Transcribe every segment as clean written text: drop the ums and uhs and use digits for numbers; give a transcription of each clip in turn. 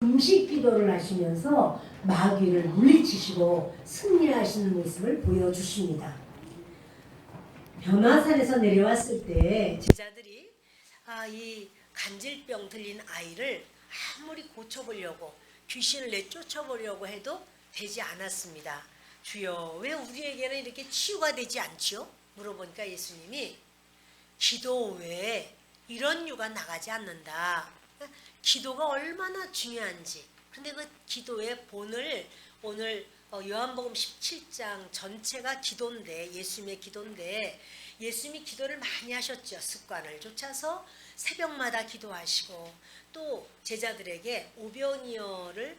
금식 기도를 하시면서 마귀를 물리치시고 승리하시는 모습을 보여주십니다. 변화산에서 내려왔을 때 제자들이 이 간질병 들린 아이를 아무리 고쳐보려고 귀신을 내쫓아보려고 해도 되지 않았습니다. 주여, 왜 우리에게는 이렇게 치유가 되지 않지요? 물어보니까 예수님이 기도 외에 이런 유가 나가지 않는다. 기도가 얼마나 중요한지. 그런데 그 기도의 본을 오늘 요한복음 17장 전체가 기도인데, 예수님의 기도인데, 예수님이 기도를 많이 하셨죠. 습관을 쫓아서 새벽마다 기도하시고, 또 제자들에게 오병이어를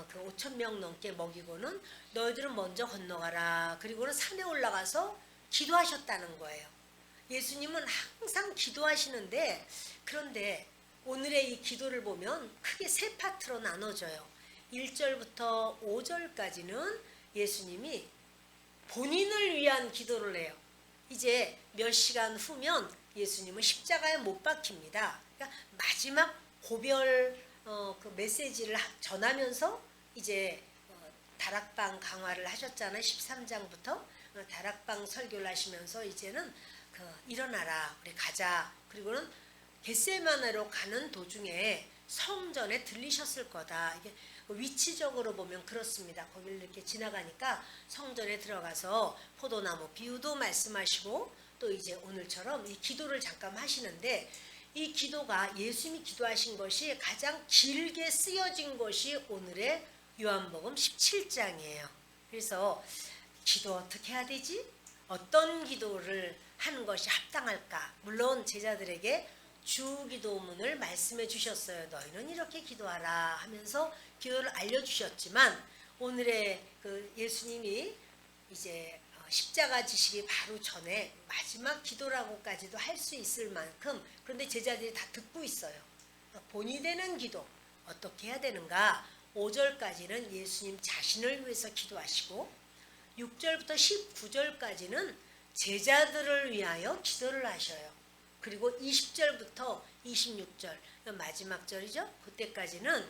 그 5,000명 넘게 먹이고는 너희들은 먼저 건너가라. 그리고는 산에 올라가서 기도하셨다는 거예요. 예수님은 항상 기도하시는데, 그런데 오늘의 이 기도를 보면 크게 세 파트로 나눠져요. 1절부터 5절까지는 예수님이 본인을 위한 기도를 해요. 이제 몇 시간 후면 예수님은 십자가에 못 박힙니다. 그러니까 마지막 고별 그 메시지를 전하면서 이제 다락방 강화를 하셨잖아요. 13장부터 다락방 설교를 하시면서 이제는 일어나라, 우리 가자. 그리고는 겟세마네로 가는 도중에 성전에 들리셨을 거다. 이게 위치적으로 보면 그렇습니다. 거기를 이렇게 지나가니까 성전에 들어가서 포도나무 비유도 말씀하시고, 또 이제 오늘처럼 이 기도를 잠깐 하시는데, 이 기도가 예수님이 기도하신 것이 가장 길게 쓰여진 것이 오늘의 요한복음 17장이에요. 그래서 기도 어떻게 해야 되지? 어떤 기도를 하는 것이 합당할까? 물론 제자들에게 주기도문을 말씀해 주셨어요. 너희는 이렇게 기도하라 하면서 기도를 알려주셨지만, 오늘의 그 예수님이 이제 십자가 지시기 바로 전에 마지막 기도라고까지도 할 수 있을 만큼, 그런데 제자들이 다 듣고 있어요. 본이 되는 기도 어떻게 해야 되는가? 5절까지는 예수님 자신을 위해서 기도하시고, 6절부터 19절까지는 제자들을 위하여 기도를 하셔요. 그리고 20절부터 26절, 마지막 절이죠. 그때까지는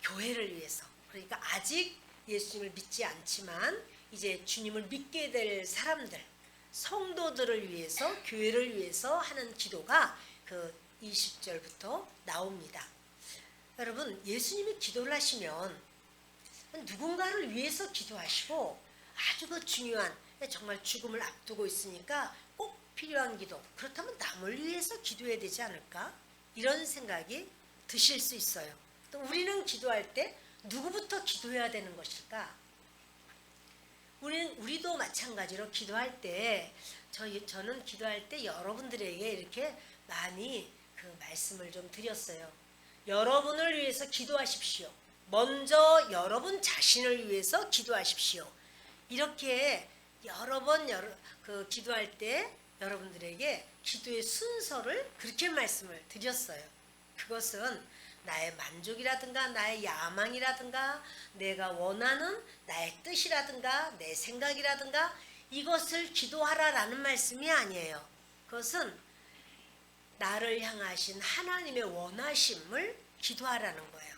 교회를 위해서, 그러니까 아직 예수님을 믿지 않지만 이제 주님을 믿게 될 사람들, 성도들을 위해서, 교회를 위해서 하는 기도가 그 20절부터 나옵니다. 여러분, 예수님이 기도를 하시면 누군가를 위해서 기도하시고, 아주 그 중요한, 정말 죽음을 앞두고 있으니까 꼭 필요한 기도, 그렇다면 남을 위해서 기도해야 되지 않을까? 이런 생각이 드실 수 있어요. 또 우리는 기도할 때 누구부터 기도해야 되는 것일까? 우리도 마찬가지로 기도할 때, 저는 기도할 때 여러분들에게 이렇게 많이 그 말씀을 좀 드렸어요. 여러분을 위해서 기도하십시오. 먼저 여러분 자신을 위해서 기도하십시오. 이렇게 여러 번 기도할 때 여러분들에게 기도의 순서를 그렇게 말씀을 드렸어요. 그것은 나의 만족이라든가 나의 야망이라든가 내가 원하는 나의 뜻이라든가 내 생각이라든가 이것을 기도하라라는 말씀이 아니에요. 그것은 나를 향하신 하나님의 원하심을 기도하라는 거예요.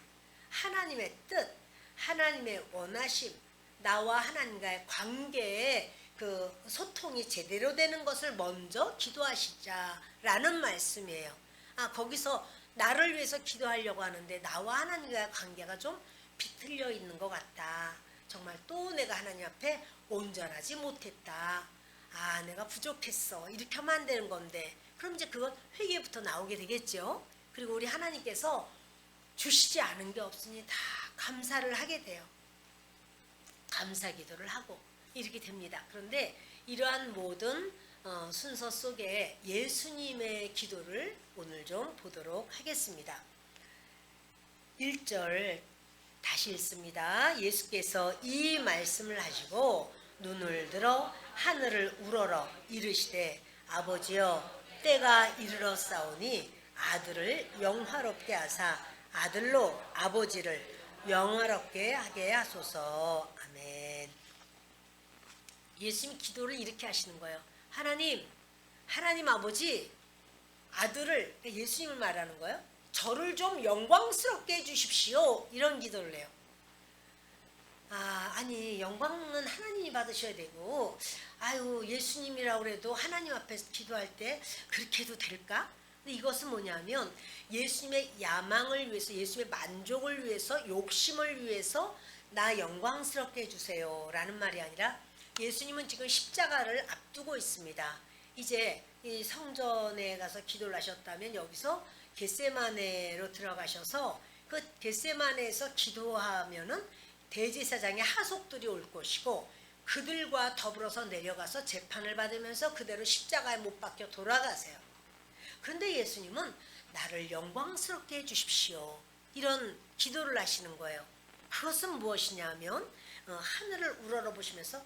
하나님의 뜻, 하나님의 원하심, 나와 하나님과의 관계에 그 소통이 제대로 되는 것을 먼저 기도하시자라는 말씀이에요. 거기서 나를 위해서 기도하려고 하는데 나와 하나님과의 관계가 좀 비틀려 있는 것 같다. 정말 또 내가 하나님 앞에 온전하지 못했다. 내가 부족했어. 이렇게 하면 안 되는 건데, 그럼 이제 그건 회개부터 나오게 되겠죠. 그리고 우리 하나님께서 주시지 않은 게 없으니 다 감사를 하게 돼요. 감사 기도를 하고 이렇게 됩니다. 그런데 이러한 모든 순서 속에 예수님의 기도를 오늘 좀 보도록 하겠습니다. 1절 다시 읽습니다. 예수께서 이 말씀을 하시고 눈을 들어 하늘을 우러러 이르시되 아버지여 때가 이르러 싸우니 아들을 영화롭게 하사 아들로 아버지를 영화롭게 하게 하소서. 아멘. 예수님이 기도를 이렇게 하시는 거예요. 하나님 아버지, 아들을, 예수님을 말하는 거예요. 저를 좀 영광스럽게 해주십시오. 이런 기도를 해요. 아니 영광은 하나님이 받으셔야 되고 아유 예수님이라고 그래도 하나님 앞에서 기도할 때 그렇게 해도 될까? 근데 이것은 뭐냐면 예수님의 야망을 위해서 예수님의 만족을 위해서 욕심을 위해서 나 영광스럽게 해주세요 라는 말이 아니라 예수님은 지금 십자가를 앞두고 있습니다. 이제 이 성전에 가서 기도를 하셨다면 여기서 겟세마네로 들어가셔서 그 겟세마네에서 기도하면은 대제사장의 하속들이 올 것이고 그들과 더불어서 내려가서 재판을 받으면서 그대로 십자가에 못 박혀 돌아가세요. 그런데 예수님은 나를 영광스럽게 해주십시오. 이런 기도를 하시는 거예요. 그것은 무엇이냐면 하늘을 우러러보시면서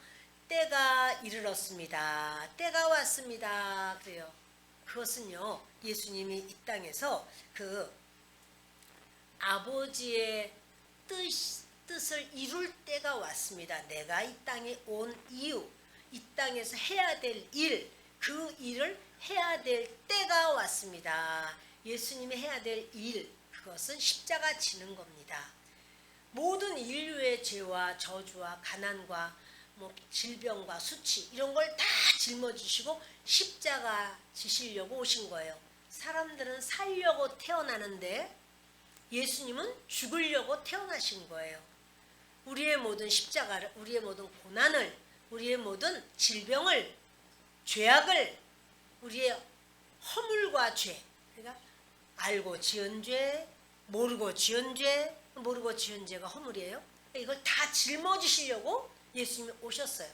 때가 이르렀습니다. 때가 왔습니다. 그래요. 그것은요 예수님이 이 땅에서 그 아버지의 뜻을 이룰 때가 왔습니다. 내가 이 땅에 온 이유, 이 땅에서 해야 될 일, 그 일을 해야 될 때가 왔습니다. 예수님이 해야 될 일, 그것은 십자가 지는 겁니다. 모든 인류의 죄와 저주와 가난과 질병과 수치 이런 걸 다 짊어지시고 십자가 지시려고 오신 거예요. 사람들은 살려고 태어나는데 예수님은 죽으려고 태어나신 거예요. 우리의 모든 십자가를, 우리의 모든 고난을, 우리의 모든 질병을, 죄악을, 우리의 허물과 죄, 그러니까 알고 지은 죄, 모르고 지은 죄, 모르고 지은 죄가 허물이에요. 이걸 다 짊어지시려고 예수님이 오셨어요.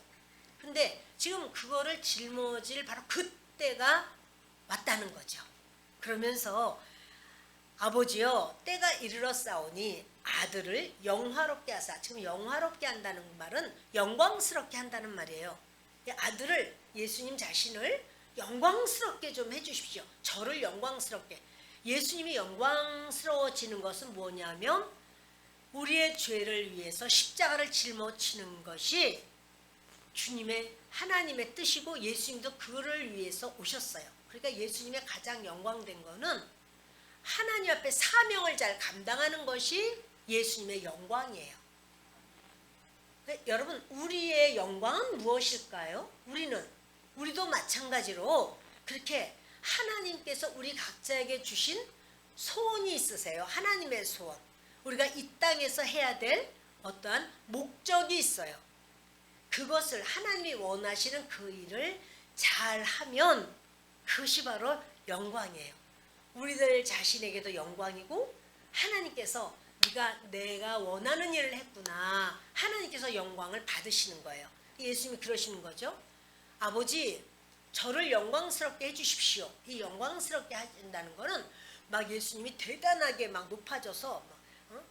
근데 지금 그거를 짊어질 바로 그때가 왔다는 거죠. 그러면서 아버지여 때가 이르렀사오니 아들을 영화롭게 하사. 지금 영화롭게 한다는 말은 영광스럽게 한다는 말이에요. 아들을 예수님 자신을 영광스럽게 좀 해주십시오. 저를 영광스럽게. 예수님이 영광스러워지는 것은 뭐냐면 우리의 죄를 위해서 십자가를 짊어지는 것이 주님의 하나님의 뜻이고 예수님도 그를 위해서 오셨어요. 그러니까 예수님의 가장 영광된 거는 하나님 앞에 사명을 잘 감당하는 것이 예수님의 영광이에요. 여러분 우리의 영광은 무엇일까요? 우리도 마찬가지로 그렇게 하나님께서 우리 각자에게 주신 소원이 있으세요. 하나님의 소원. 우리가 이 땅에서 해야 될 어떠한 목적이 있어요. 그것을 하나님이 원하시는 그 일을 잘하면 그것이 바로 영광이에요. 우리들 자신에게도 영광이고 하나님께서 내가 원하는 일을 했구나. 하나님께서 영광을 받으시는 거예요. 예수님이 그러시는 거죠. 아버지 저를 영광스럽게 해주십시오. 이 영광스럽게 하신다는 거는 막 예수님이 대단하게 막 높아져서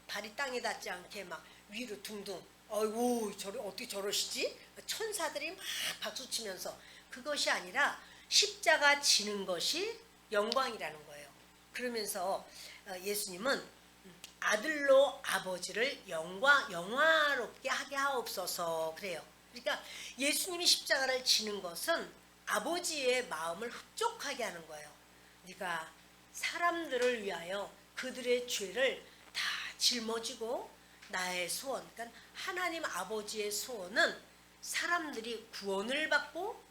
발이 땅에 닿지 않게 막 위로 둥둥 어이구 어떻게 저러시지? 천사들이 막 박수치면서 그것이 아니라 십자가 지는 것이 영광이라는 거예요. 그러면서 예수님은 아들로 아버지를 영화롭게 하게 하옵소서 그래요. 그러니까 예수님이 십자가를 지는 것은 아버지의 마음을 흡족하게 하는 거예요. 네가 사람들을 위하여 그들의 죄를 다 짊어지고 나의 소원, 그러니까 하나님 아버지의 소원은 사람들이 구원을 받고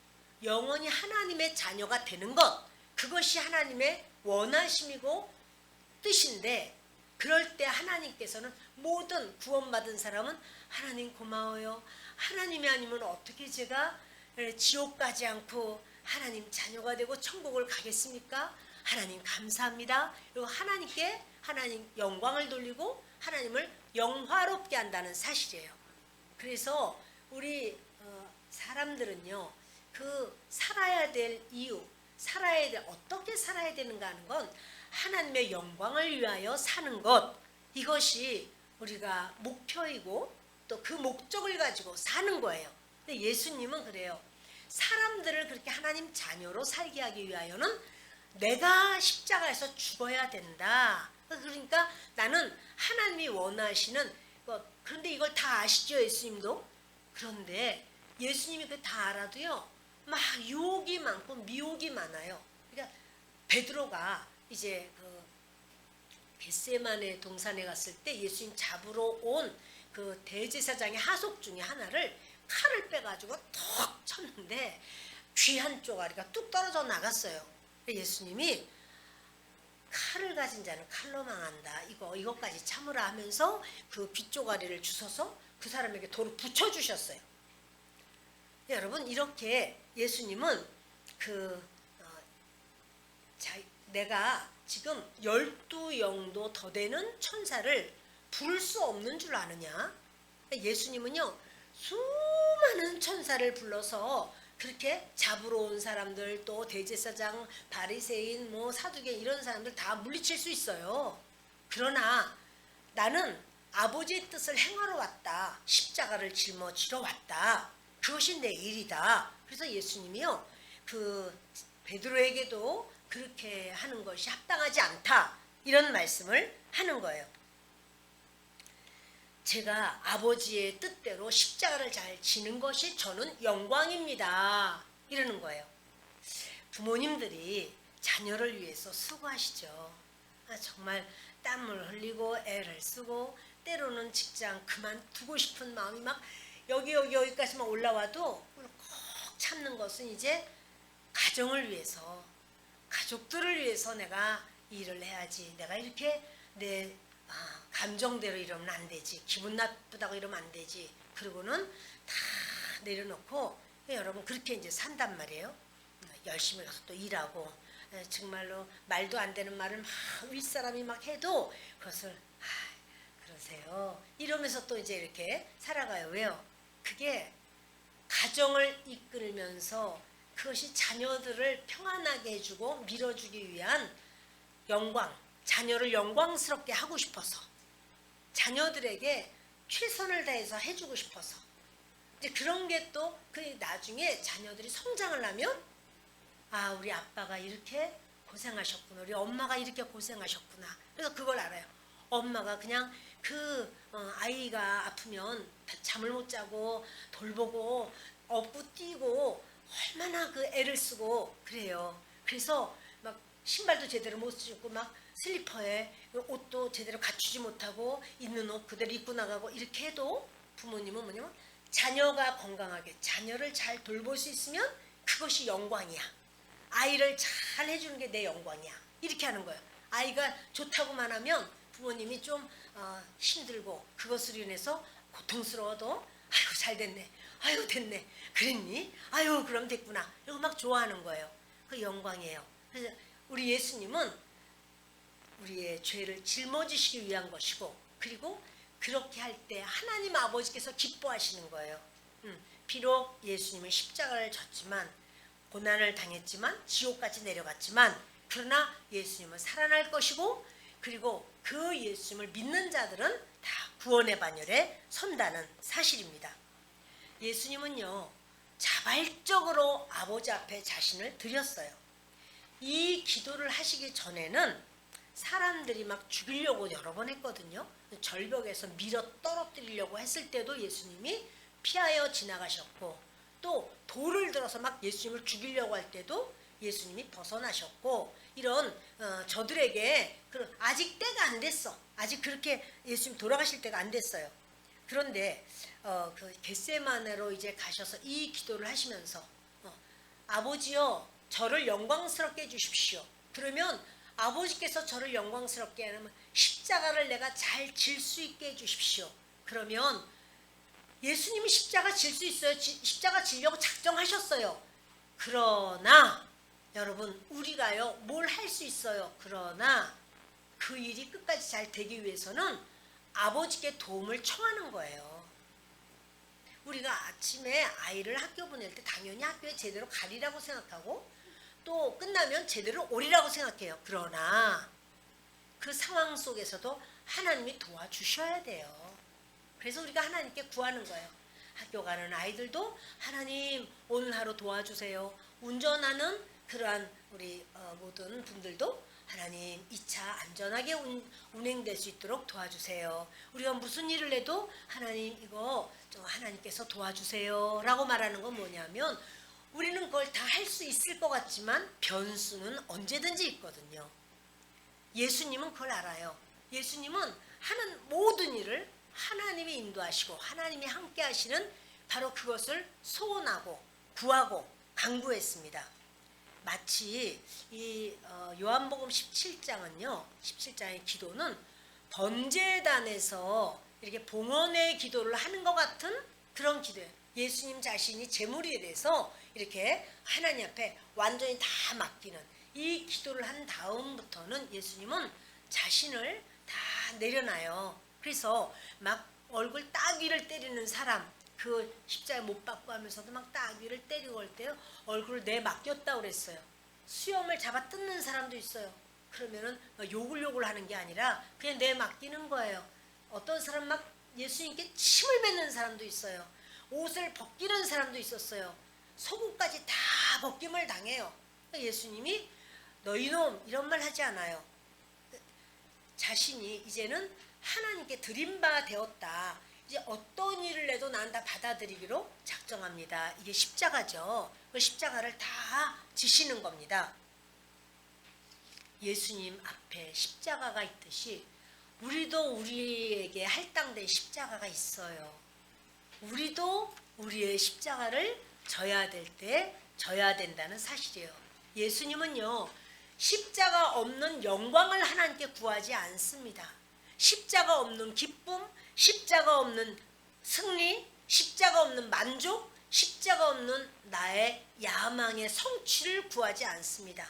영원히 하나님의 자녀가 되는 것, 그것이 하나님의 원하심이고 뜻인데 그럴 때 하나님께서는 모든 구원받은 사람은 하나님 고마워요. 하나님이 아니면 어떻게 제가 지옥 가지 않고 하나님 자녀가 되고 천국을 가겠습니까? 하나님 감사합니다. 그리고 하나님께 하나님 영광을 돌리고 하나님을 영화롭게 한다는 사실이에요. 그래서 우리 사람들은요, 그 살아야 될 이유, 어떻게 살아야 되는가 하는 건 하나님의 영광을 위하여 사는 것, 이것이 우리가 목표이고 또 그 목적을 가지고 사는 거예요. 근데 예수님은 그래요. 사람들을 그렇게 하나님 자녀로 살게 하기 위하여는 내가 십자가에서 죽어야 된다. 그러니까 나는 하나님이 원하시는 것, 그런데 이걸 다 아시죠, 예수님도? 그런데 예수님이 그 다 알아도요, 막 유혹이 많고 미혹이 많아요. 그러니까 베드로가 이제 겟세마네 동산에 갔을 때 예수님 잡으러 온 그 대제사장의 하속 중에 하나를 칼을 빼가지고 턱 쳤는데 귀 한 쪼가리가 뚝 떨어져 나갔어요. 예수님이 칼을 가진 자는 칼로 망한다. 이것까지 참으라 하면서 그 귀 쪼가리를 주셔서 그 사람에게 돌을 붙여주셨어요. 여러분, 이렇게 예수님은 내가 지금 12영도 더 되는 천사를 부를 수 없는 줄 아느냐? 예수님은요, 수많은 천사를 불러서 그렇게 잡으러 온 사람들, 또 대제사장, 바리새인, 사두개 이런 사람들 다 물리칠 수 있어요. 그러나 나는 아버지의 뜻을 행하러 왔다. 십자가를 짊어지러 왔다. 그것이 내 일이다. 그래서 예수님이요, 베드로에게도 그렇게 하는 것이 합당하지 않다. 이런 말씀을 하는 거예요. 제가 아버지의 뜻대로 십자가를 잘 지는 것이 저는 영광입니다. 이러는 거예요. 부모님들이 자녀를 위해서 수고하시죠. 정말 땀을 흘리고 애를 쓰고 때로는 직장 그만두고 싶은 마음이 막 여기까지만 올라와도 꼭 참는 것은 이제 가정을 위해서, 가족들을 위해서 내가 일을 해야지. 내가 이렇게 내 감정대로 이러면 안 되지. 기분 나쁘다고 이러면 안 되지. 그리고는 다 내려놓고 여러분 그렇게 이제 산단 말이에요. 열심히 가서 또 일하고, 정말로 말도 안 되는 말을 막 윗사람이 막 해도 그것을 그러세요. 이러면서 또 이제 이렇게 살아가요. 왜요? 그게 가정을 이끌면서 그것이 자녀들을 평안하게 해주고 밀어주기 위한 영광, 자녀를 영광스럽게 하고 싶어서, 자녀들에게 최선을 다해서 해주고 싶어서, 이제 그런 게 또 나중에 자녀들이 성장을 하면 우리 아빠가 이렇게 고생하셨구나, 우리 엄마가 이렇게 고생하셨구나. 그래서 그걸 알아요. 엄마가 그냥 아이가 아프면 잠을 못 자고 돌보고 업고 뛰고 얼마나 애를 쓰고 그래요. 그래서 막 신발도 제대로 못 신고 막 슬리퍼에 옷도 제대로 갖추지 못하고 있는 옷 그대로 입고 나가고 이렇게 해도 부모님은 뭐냐면 자녀가 건강하게 자녀를 잘 돌볼 수 있으면 그것이 영광이야. 아이를 잘 해주는 게 내 영광이야. 이렇게 하는 거예요. 아이가 좋다고만 하면 부모님이 좀 힘들고 그것으로 인해서 고통스러워도 아이고 잘 됐네. 아이고 됐네. 그랬니? 아이고 그럼 됐구나. 이러고 막 좋아하는 거예요. 그 영광이에요. 그래서 우리 예수님은 우리의 죄를 짊어지시기 위한 것이고, 그리고 그렇게 할 때 하나님 아버지께서 기뻐하시는 거예요. 비록 예수님은 십자가를 졌지만, 고난을 당했지만, 지옥까지 내려갔지만, 그러나 예수님은 살아날 것이고, 그리고 그 예수님을 믿는 자들은 다 구원의 반열에 선다는 사실입니다. 예수님은요, 자발적으로 아버지 앞에 자신을 드렸어요. 이 기도를 하시기 전에는 사람들이 막 죽이려고 여러 번 했거든요. 절벽에서 밀어 떨어뜨리려고 했을 때도 예수님이 피하여 지나가셨고, 또 돌을 들어서 막 예수님을 죽이려고 할 때도 예수님이 벗어나셨고, 이런 저들에게 아직 때가 안 됐어. 아직 그렇게 예수님 돌아가실 때가 안 됐어요. 그런데 겟세마네로 이제 가셔서 이 기도를 하시면서 아버지여 저를 영광스럽게 해주십시오. 그러면 아버지께서 저를 영광스럽게 하면 십자가를 내가 잘 질 수 있게 해주십시오. 그러면 예수님이 십자가 질 수 있어요. 십자가 지려고 작정하셨어요. 그러나 여러분 우리가요 뭘 할 수 있어요. 그러나 그 일이 끝까지 잘 되기 위해서는 아버지께 도움을 청하는 거예요. 우리가 아침에 아이를 학교 보낼 때 당연히 학교에 제대로 가리라고 생각하고 또 끝나면 제대로 오리라고 생각해요. 그러나 그 상황 속에서도 하나님이 도와주셔야 돼요. 그래서 우리가 하나님께 구하는 거예요. 학교 가는 아이들도 하나님 오늘 하루 도와주세요. 운전하는 그러한 우리 모든 분들도 하나님 이 차 안전하게 운행될 수 있도록 도와주세요. 우리가 무슨 일을 해도 하나님 이거 좀 하나님께서 도와주세요 라고 말하는 건 뭐냐면 우리는 그걸 다 할 수 있을 것 같지만 변수는 언제든지 있거든요. 예수님은 그걸 알아요. 예수님은 하는 모든 일을 하나님이 인도하시고 하나님이 함께 하시는 바로 그것을 소원하고 구하고 간구했습니다. 마치 이 요한복음 17장은요. 17장의 기도는 번제단에서 이렇게 봉헌의 기도를 하는 것 같은 그런 기도예요. 예수님 자신이 제물이 돼서 이렇게 하나님 앞에 완전히 다 맡기는 이 기도를 한 다음부터는 예수님은 자신을 다 내려놔요. 그래서 막 얼굴 따귀를 때리는 사람, 그 십자가에 못 박고 하면서도 막 따귀를 때리고 할 때 얼굴을 내 맡겼다고 그랬어요. 수염을 잡아 뜯는 사람도 있어요. 그러면은 욕을 하는 게 아니라 그냥 내 맡기는 거예요. 어떤 사람 막 예수님께 침을 뱉는 사람도 있어요. 옷을 벗기는 사람도 있었어요. 속옷까지 다 벗김을 당해요. 예수님이 너 이놈 이런 말 하지 않아요. 자신이 이제는 하나님께 드린 바 되었다. 이제 어떤 일을 해도 난 다 받아들이기로 작정합니다. 이게 십자가죠. 그 십자가를 다 지시는 겁니다. 예수님 앞에 십자가가 있듯이 우리도 우리에게 할당된 십자가가 있어요. 우리도 우리의 십자가를 져야 될 때 져야 된다는 사실이에요. 예수님은요, 십자가 없는 영광을 하나님께 구하지 않습니다. 십자가 없는 기쁨, 십자가 없는 승리, 십자가 없는 만족, 십자가 없는 나의 야망의 성취를 구하지 않습니다.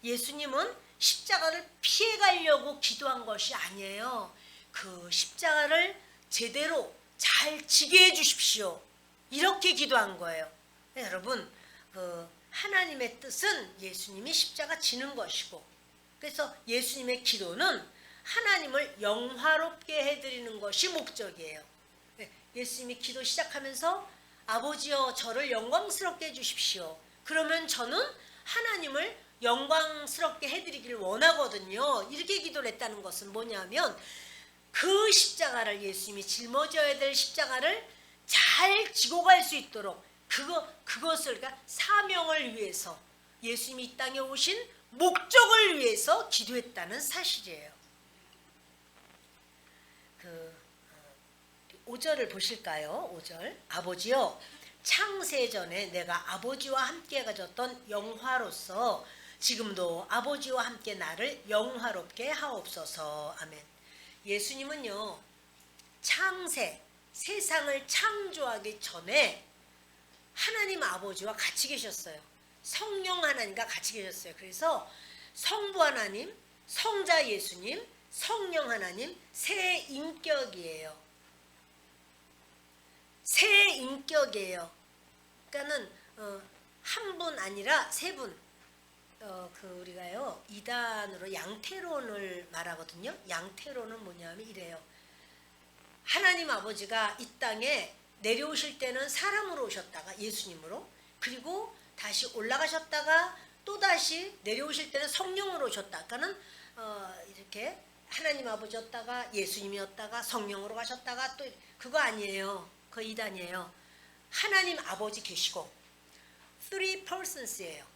예수님은 십자가를 피해가려고 기도한 것이 아니에요. 그 십자가를 제대로 잘 지게 해주십시오. 이렇게 기도한 거예요. 여러분, 하나님의 뜻은 예수님이 십자가 지는 것이고, 그래서 예수님의 기도는 하나님을 영화롭게 해드리는 것이 목적이에요. 예수님이 기도 시작하면서 아버지여 저를 영광스럽게 해주십시오. 그러면 저는 하나님을 영광스럽게 해드리기를 원하거든요. 이렇게 기도를 했다는 것은 뭐냐면 그 십자가를 예수님이 짊어져야 될 십자가를 잘 지고 갈 수 있도록 그것을 그러니까 사명을 위해서 예수님이 이 땅에 오신 목적을 위해서 기도했다는 사실이에요. 5절을 보실까요? 5절. 아버지여 창세전에 내가 아버지와 함께 가졌던 영화로서 지금도 아버지와 함께 나를 영화롭게 하옵소서. 아멘. 예수님은요, 세상을 창조하기 전에 하나님 아버지와 같이 계셨어요. 성령 하나님과 같이 계셨어요. 그래서 성부 하나님, 성자 예수님, 성령 하나님 세 인격이에요. 세 인격이에요. 그러니까는 한 분 아니라 세 분. 우리가요 이단으로 양태론을 말하거든요. 양태론은 뭐냐면 이래요. 하나님 아버지가 이 땅에 내려오실 때는 사람으로 오셨다가 예수님으로, 그리고 다시 올라가셨다가 또 다시 내려오실 때는 성령으로 오셨다. 그러니까는 이렇게 하나님 아버지였다가 예수님이었다가 성령으로 가셨다가 또 그거 아니에요. 그 이단이에요. 하나님 아버지 계시고 three persons예요.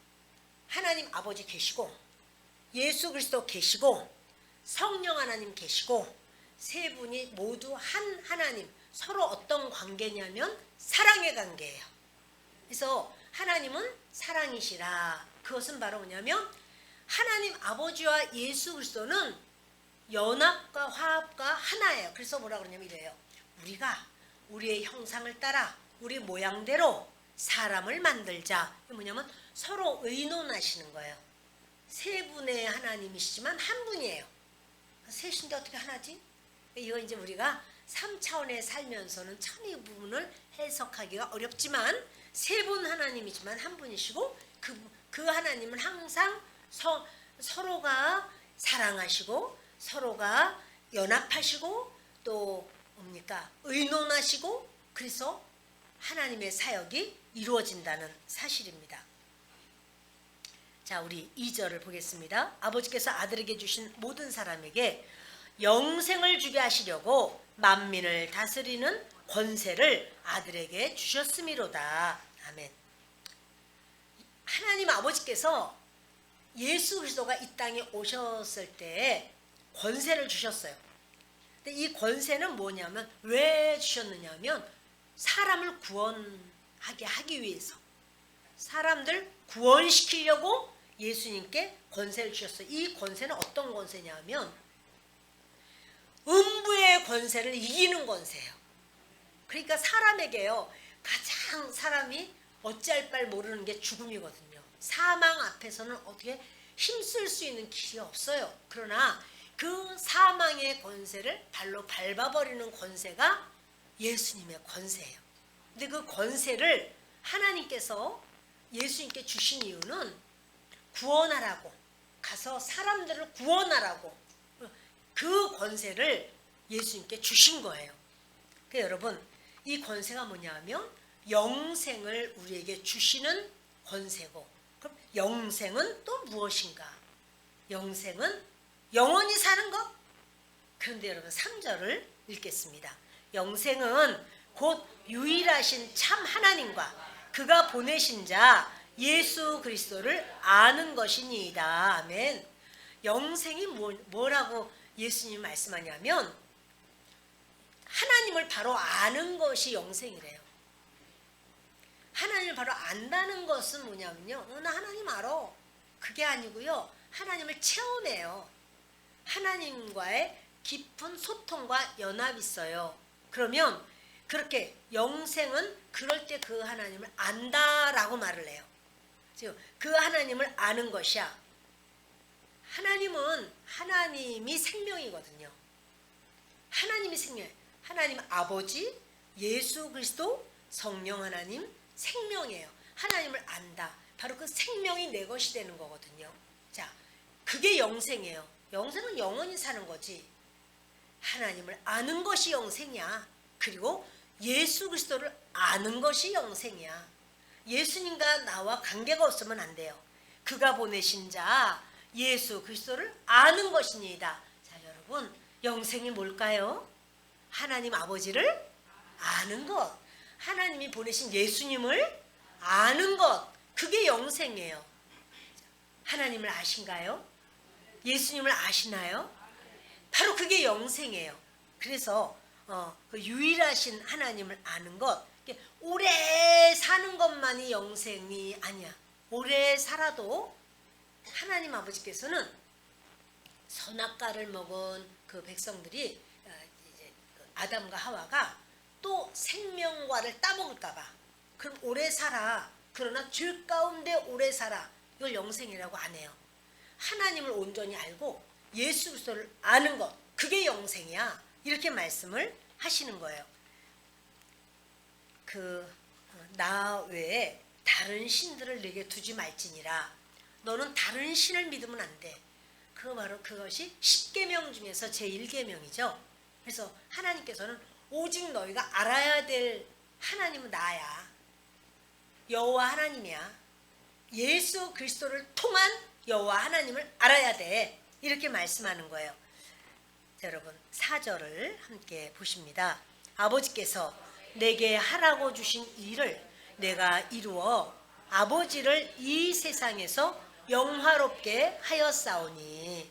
하나님 아버지 계시고 예수 그리스도 계시고 성령 하나님 계시고 세 분이 모두 한 하나님, 서로 어떤 관계냐면 사랑의 관계예요. 그래서 하나님은 사랑이시라. 그것은 바로 뭐냐면 하나님 아버지와 예수 그리스도는 연합과 화합과 하나예요. 그래서 뭐라 그러냐면 이래요. 우리가 우리의 형상을 따라 우리 모양대로 사람을 만들자. 뭐냐면 서로 의논하시는 거예요. 세 분의 하나님이시지만 한 분이에요. 셋인데 어떻게 하나지? 이거 이제 우리가 3차원에 살면서는 참 이 부분을 해석하기가 어렵지만 세 분 하나님이지만 한 분이시고 그 하나님은 항상 서로가 사랑하시고 서로가 연합하시고 또 뭡니까? 의논하시고 그래서 하나님의 사역이 이루어진다는 사실입니다. 자, 우리 2절을 보겠습니다. 아버지께서 아들에게 주신 모든 사람에게 영생을 주게 하시려고 만민을 다스리는 권세를 아들에게 주셨음이로다. 아멘. 하나님 아버지께서 예수 그리스도가 이 땅에 오셨을 때 권세를 주셨어요. 근데 이 권세는 뭐냐면 왜 주셨느냐면 사람을 구원하게 하기 위해서, 사람들 구원시키려고 예수님께 권세를 주셨어요. 이 권세는 어떤 권세냐면 음부의 권세를 이기는 권세예요. 그러니까 사람에게요, 가장 사람이 어찌할 바를 모르는 게 죽음이거든요. 사망 앞에서는 어떻게 힘쓸 수 있는 길이 없어요. 그러나 그 사망의 권세를 발로 밟아버리는 권세가 예수님의 권세예요. 근데 그 권세를 하나님께서 예수님께 주신 이유는 구원하라고, 가서 사람들을 구원하라고 그 권세를 예수님께 주신 거예요. 그러니까 여러분, 이 권세가 뭐냐면 영생을 우리에게 주시는 권세고, 그럼 영생은 또 무엇인가? 영생은 영원히 사는 것. 그런데 여러분 3절을 읽겠습니다. 영생은 곧 유일하신 참 하나님과 그가 보내신 자 예수 그리스도를 아는 것이니이다. 아멘. 영생이 뭐라고 예수님 말씀하냐면 하나님을 바로 아는 것이 영생이래요. 하나님을 바로 안다는 것은 뭐냐면요, 나 하나님 알아, 그게 아니고요, 하나님을 체험해요. 하나님과의 깊은 소통과 연합이 있어요. 그러면 그렇게 영생은 그럴 때 그 하나님을 안다라고 말을 해요. 지금 그 하나님을 아는 것이야. 하나님은 하나님이 생명이거든요. 하나님이 생명, 하나님 아버지, 예수 그리스도, 성령 하나님 생명이에요. 하나님을 안다. 바로 그 생명이 내 것이 되는 거거든요. 자, 그게 영생이에요. 영생은 영원히 사는 거지. 하나님을 아는 것이 영생이야. 그리고 예수 그리스도를 아는 것이 영생이야. 예수님과 나와 관계가 없으면 안 돼요. 그가 보내신 자 예수 그리스도를 아는 것이니이다. 자, 여러분, 영생이 뭘까요? 하나님 아버지를 아는 것, 하나님이 보내신 예수님을 아는 것, 그게 영생이에요. 하나님을 아신가요? 예수님을 아시나요? 바로 그게 영생이에요. 그래서 그 유일하신 하나님을 아는 것, 오래 사는 것만이 영생이 아니야. 오래 살아도 하나님 아버지께서는 선악과를 먹은 그 백성들이, 이제 아담과 하와가 또 생명과를 따먹을까봐, 그럼 오래 살아, 그러나 죄 가운데 오래 살아, 이걸 영생이라고 안 해요. 하나님을 온전히 알고 예수 그리스도를 아는 것, 그게 영생이야. 이렇게 말씀을 하시는 거예요. 나 외에 다른 신들을 내게 두지 말지니라. 너는 다른 신을 믿으면 안 돼. 바로 그것이 10계명 중에서 제1계명이죠. 그래서 하나님께서는 오직 너희가 알아야 될 하나님은 나야. 여호와 하나님이야. 예수 그리스도를 통한 여호와 하나님을 알아야 돼. 이렇게 말씀하는 거예요. 자, 여러분 4절을 함께 보십니다. 아버지께서 내게 하라고 주신 일을 내가 이루어 아버지를 이 세상에서 영화롭게 하였사오니,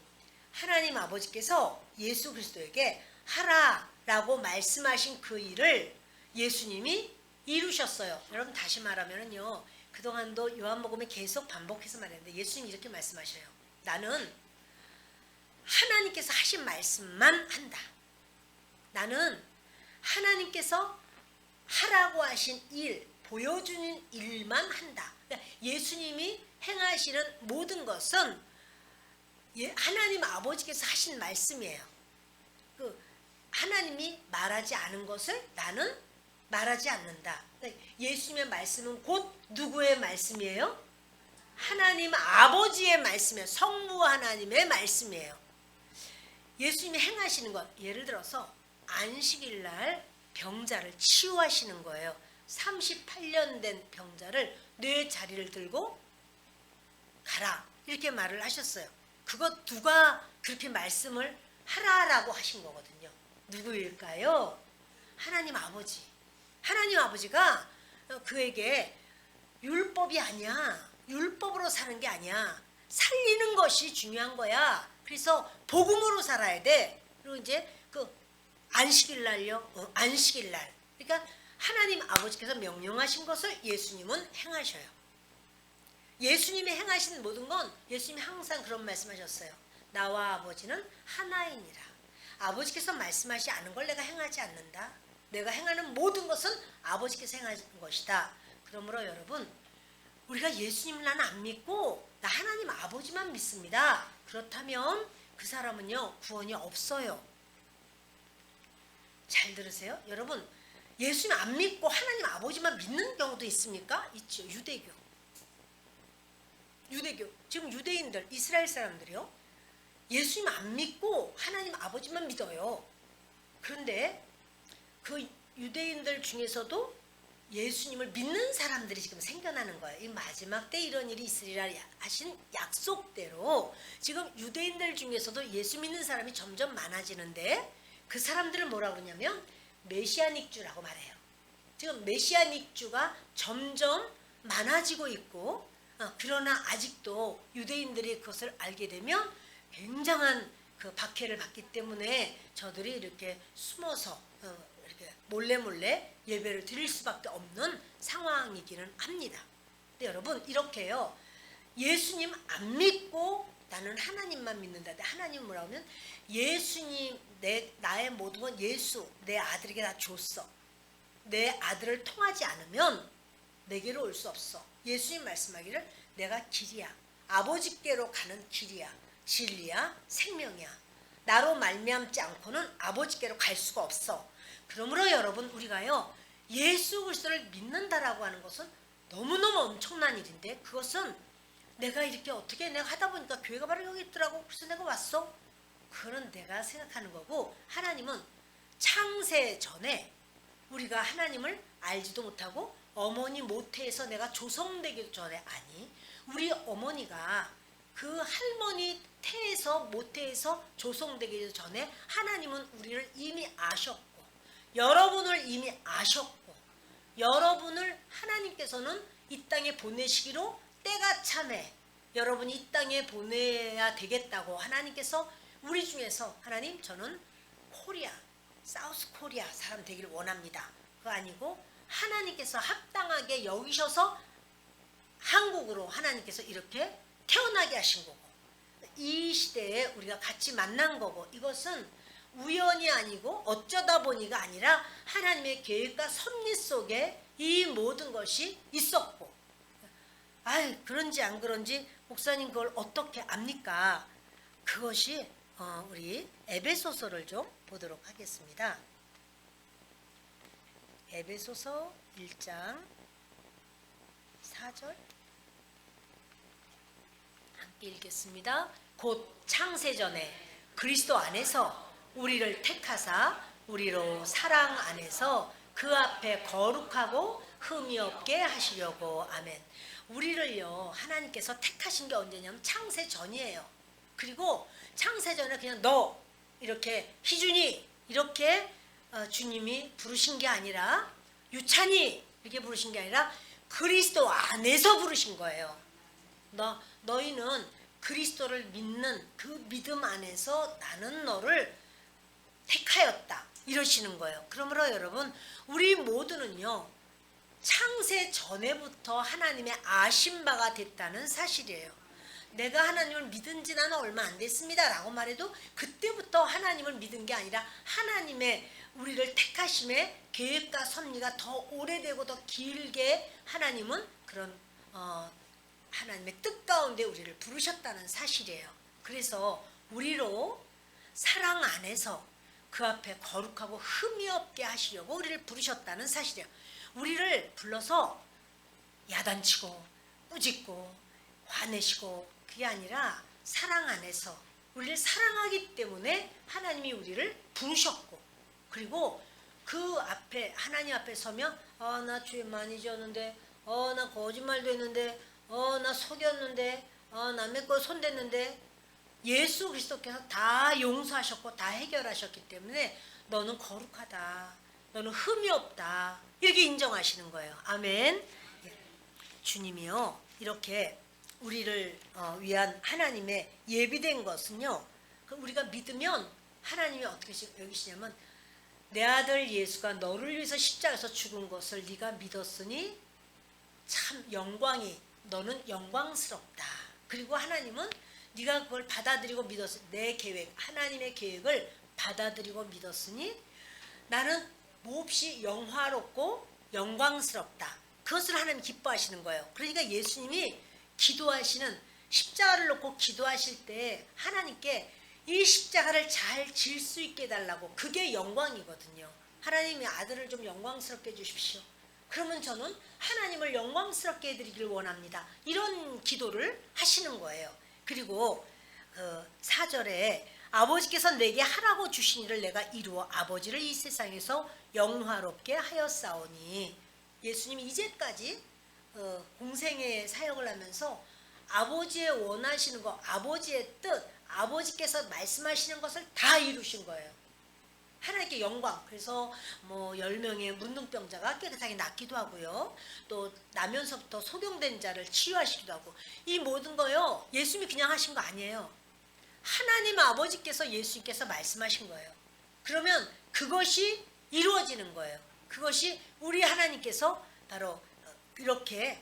하나님 아버지께서 예수 그리스도에게 하라라고 말씀하신 그 일을 예수님이 이루셨어요. 여러분 다시 말하면요, 그동안도 요한복음에 계속 반복해서 말했는데 예수님이 이렇게 말씀하셔요. 나는 하나님께서 하신 말씀만 한다. 나는 하나님께서 하라고 하신 일, 보여주는 일만 한다. 그러니까 예수님이 행하시는 모든 것은 하나님 아버지께서 하신 말씀이에요. 하나님이 말하지 않은 것을 나는 말하지 않는다. 그러니까 예수님의 말씀은 곧 누구의 말씀이에요? 하나님 아버지의 말씀이에요. 성부 하나님의 말씀이에요. 예수님이 행하시는 것, 예를 들어서 안식일 날 병자를 치유하시는 거예요. 38년 된 병자를 내 자리를 들고 가라, 이렇게 말을 하셨어요. 그것 누가 그렇게 말씀을 하라라고 하신 거거든요. 누구일까요? 하나님 아버지. 하나님 아버지가 그에게 율법이 아니야, 율법으로 사는 게 아니야, 살리는 것이 중요한 거야, 그래서 복음으로 살아야 돼. 그리고 이제 그 안식일 날요. 안식일 날. 그러니까 하나님 아버지께서 명령하신 것을 예수님은 행하셔요. 예수님이 행하신 모든 건 예수님이 항상 그런 말씀하셨어요. 나와 아버지는 하나이니라. 아버지께서 말씀하시지 않은 걸 내가 행하지 않는다. 내가 행하는 모든 것은 아버지께서 행하신 것이다. 그러므로 여러분, 우리가 예수님을 나는 안 믿고 나 하나님 아버지만 믿습니다. 그렇다면 그 사람은요, 구원이 없어요. 잘 들으세요. 여러분, 예수님 안 믿고 하나님 아버지만 믿는 경우도 있습니까? 있죠. 유대교. 지금 유대인들, 이스라엘 사람들이요, 예수님 안 믿고 하나님 아버지만 믿어요. 그런데 그 유대인들 중에서도 예수님을 믿는 사람들이 지금 생겨나는 거예요. 이 마지막 때 이런 일이 있으리라 하신 약속대로 지금 유대인들 중에서도 예수 믿는 사람이 점점 많아지는데, 그 사람들을 뭐라고 그러냐면 메시아닉주라고 말해요. 지금 메시아닉주가 점점 많아지고 있고, 그러나 아직도 유대인들이 그것을 알게 되면 굉장한 그 박해를 받기 때문에 저들이 이렇게 숨어서 이렇게 몰래 예배를 드릴 수밖에 없는 상황이기는 합니다. 근데 여러분, 이렇게요, 예수님 안 믿고 나는 하나님만 믿는다. 하나님은 뭐라고 하면 예수님, 나의 모든 건 예수, 내 아들에게 다 줬어. 내 아들을 통하지 않으면 내게로 올 수 없어. 예수님 말씀하기를 내가 길이야, 아버지께로 가는 길이야, 진리야, 생명이야. 나로 말미암지 않고는 아버지께로 갈 수가 없어. 그러므로 여러분, 우리가요, 예수 그리스도를 믿는다라고 하는 것은 너무너무 엄청난 일인데, 그것은 내가 이렇게 어떻게 내가 하다 보니까 교회가 바로 여기 있더라고, 그래서 내가 왔어. 그건 내가 생각하는 거고, 하나님은 창세 전에 우리가 하나님을 알지도 못하고 어머니 모태에서 내가 조성되기도 전에, 아니, 우리 어머니가 그 할머니 태에서 모태에서 조성되기도 전에 하나님은 우리를 이미 아셨고, 여러분을 이미 아셨고, 여러분을 하나님께서는 이 땅에 보내시기로 때가 참해 여러분이 이 땅에 보내야 되겠다고 하나님께서 우리 중에서, 하나님 저는 코리아, 사우스 코리아 사람 되기를 원합니다. 그거 아니고 하나님께서 합당하게 여기셔서 한국으로 하나님께서 이렇게 태어나게 하신 거고, 이 시대에 우리가 같이 만난 거고, 이것은 우연이 아니고 어쩌다 보니가 아니라 하나님의 계획과 섭리 속에 이 모든 것이 있었고, 그런지 안 그런지 목사님 그걸 어떻게 압니까? 그것이 우리 에베소서를 좀 보도록 하겠습니다. 에베소서 1장 4절 함께 읽겠습니다. 곧 창세전에 그리스도 안에서 우리를 택하사 우리로 사랑 안에서 그 앞에 거룩하고 흠이 없게 하시려고. 아멘. 우리를요, 하나님께서 택하신 게 언제냐면 창세 전이에요. 그리고 창세 전에 그냥 너 이렇게 희준이 이렇게 주님이 부르신 게 아니라, 유찬이 이렇게 부르신 게 아니라 그리스도 안에서 부르신 거예요. 너희는 그리스도를 믿는 그 믿음 안에서 나는 너를 택하였다, 이러시는 거예요. 그러므로 여러분, 우리 모두는요, 창세 전에부터 하나님의 아신 바가 됐다는 사실이에요. 내가 하나님을 믿은 지 나는 얼마 안 됐습니다 라고 말해도 그때부터 하나님을 믿은 게 아니라 하나님의 우리를 택하심의 계획과 섭리가 더 오래되고 더 길게 하나님은 그런 하나님의 뜻 가운데 우리를 부르셨다는 사실이에요. 그래서 우리로 사랑 안에서 그 앞에 거룩하고 흠이 없게 하시려고 우리를 부르셨다는 사실이에요. 우리를 불러서 야단치고 꾸짖고 화내시고 그게 아니라 사랑 안에서 우리를 사랑하기 때문에 하나님이 우리를 부르셨고, 그리고 그 앞에 하나님 앞에 서면 나 죄 많이 지었는데, 나 거짓말도 했는데, 나 속였는데, 남의 거 손댔는데, 예수 그리스도께서 다 용서하셨고 다 해결하셨기 때문에 너는 거룩하다, 너는 흠이 없다, 이렇게 인정하시는 거예요. 아멘. 주님이요, 이렇게 우리를 위한 하나님의 예비된 것은요, 우리가 믿으면 하나님이 어떻게 여기시냐면 내 아들 예수가 너를 위해서 십자가에서 죽은 것을 네가 믿었으니 참 영광이 너는 영광스럽다. 그리고 하나님은 네가 그걸 받아들이고 믿었으니 내 계획 하나님의 계획을 받아들이고 믿었으니 나는 몹시 영화롭고 영광스럽다. 그것을 하나님 기뻐하시는 거예요. 그러니까 예수님이 기도하시는 십자가를 놓고 기도하실 때 하나님께 이 십자가를 잘 질 수 있게 해달라고 그게 영광이거든요. 하나님이 아들을 좀 영광스럽게 해주십시오. 그러면 저는 하나님을 영광스럽게 해드리길 원합니다. 이런 기도를 하시는 거예요. 그리고 4절에 아버지께서 내게 하라고 주신 일을 내가 이루어 아버지를 이 세상에서 영화롭게 하였사오니 예수님이 이제까지 공생의 사역을 하면서 아버지의 원하시는 거 아버지의 뜻 아버지께서 말씀하시는 것을 다 이루신 거예요. 하나님께 영광. 그래서 뭐 10명의 문둥병자가 깨끗하게 낫기도 하고요. 또 나면서부터 소경된 자를 치유하시기도 하고 이 모든 거요. 예수님이 그냥 하신 거 아니에요. 하나님 아버지께서 예수님께서 말씀하신 거예요. 그러면 그것이 이루어지는 거예요. 그것이 우리 하나님께서 바로 이렇게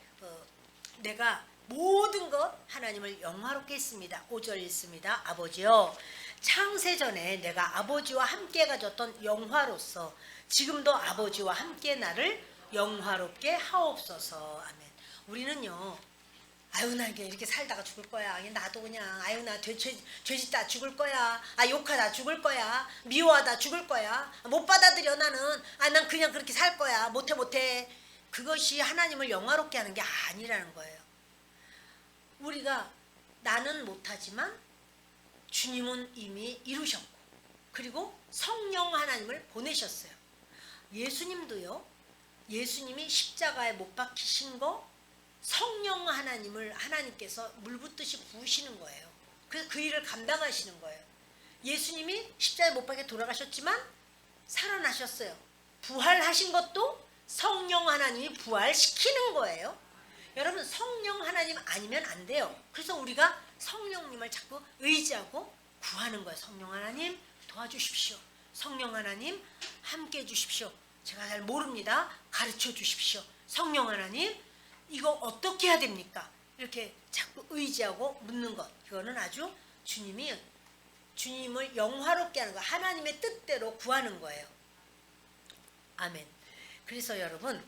내가 모든 것 하나님을 영화롭게 했습니다. 5절 읽습니다. 아버지여 창세전에 내가 아버지와 함께 가졌던 영화로서 지금도 아버지와 함께 나를 영화롭게 하옵소서. 아멘. 우리는요 아유 나 이렇게 살다가 죽을 거야. 나도 그냥 아유 나 죄짓다 죽을 거야. 욕하다 죽을 거야. 미워하다 죽을 거야. 못 받아들여 나는. 난 그냥 그렇게 살 거야. 못해. 그것이 하나님을 영화롭게 하는 게 아니라는 거예요. 우리가 나는 못하지만 주님은 이미 이루셨고 그리고 성령 하나님을 보내셨어요. 예수님도요. 예수님이 십자가에 못 박히신 거 성령 하나님을 하나님께서 물붓듯이 부으시는 거예요. 그래서 그 일을 감당하시는 거예요. 예수님이 십자가에 못 박혀 돌아가셨지만 살아나셨어요. 부활하신 것도 성령 하나님이 부활시키는 거예요. 여러분 성령 하나님 아니면 안 돼요. 그래서 우리가 성령님을 자꾸 의지하고 구하는 거예요. 성령 하나님 도와주십시오. 성령 하나님 함께 해주십시오. 제가 잘 모릅니다. 가르쳐 주십시오. 성령 하나님 이거 어떻게 해야 됩니까? 이렇게 자꾸 의지하고 묻는 것. 이거는 아주 주님을 영화롭게 하는 거. 하나님의 뜻대로 구하는 거예요. 아멘. 그래서 여러분